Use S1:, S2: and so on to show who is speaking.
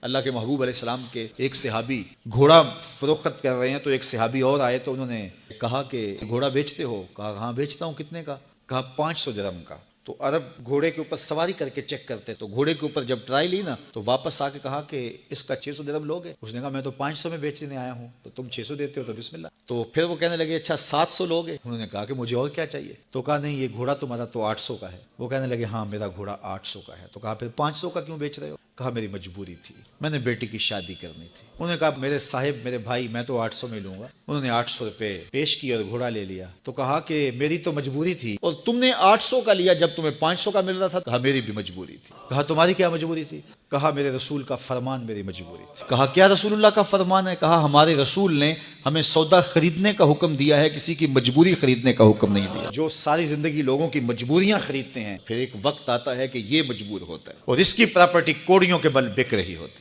S1: اللہ کے محبوب علیہ السلام کے ایک صحابی گھوڑا فروخت کر رہے ہیں، تو ایک صحابی اور آئے تو انہوں نے کہا کہ گھوڑا بیچتے ہو؟ کہا ہاں بیچتا ہوں۔ کتنے کا؟ کہا 500 درہم کا۔ تو عرب گھوڑے کے اوپر سواری کر کے چیک کرتے، تو گھوڑے کے اوپر جب ٹرائی لی نا تو واپس آ کے کہا کہ اس کا 600 درہم لوگے؟ اس نے کہا میں تو 500 میں بیچنے آیا ہوں، تو تم 600 دیتے ہو تو بسم اللہ۔ تو پھر وہ کہنے لگے اچھا 700 لوگے؟ انہوں نے کہا کہ مجھے اور کیا چاہیے؟ تو کہا نہیں یہ گھوڑا تمہارا تو 800 کا ہے۔ وہ کہنے لگے ہاں میرا گھوڑا 800 کا ہے۔ تو کہا پھر 500 کا کیوں بیچ رہے ہو؟ کہا میری مجبوری تھی، میں نے بیٹی کی شادی کرنی تھی۔ انہوں نے کہا میرے صاحب میرے بھائی میں تو 800 میں لوں گا۔ انہوں نے 800 روپے پیش کیے اور گھوڑا لے لیا۔ تو کہا کہ میری تو مجبوری تھی اور تم نے 800 کا لیا جب تمہیں 500 کا مل رہا تھا۔ کہا میری بھی مجبوری تھی۔ کہا تمہاری کیا مجبوری تھی؟ کہا میرے رسول کا فرمان میری مجبوری تھی۔ کہا کیا رسول اللہ کا فرمان ہے؟ کہا ہمارے رسول نے ہمیں سودا خریدنے کا حکم دیا ہے، کسی کی مجبوری خریدنے کا حکم نہیں دیا۔ جو ساری زندگی لوگوں کی مجبوریاں خریدتے ہیں، پھر ایک وقت آتا ہے کہ یہ مجبور ہوتا ہے اور اس کی پراپرٹی کوڑیوں کے بل بک رہی ہوتی ہے۔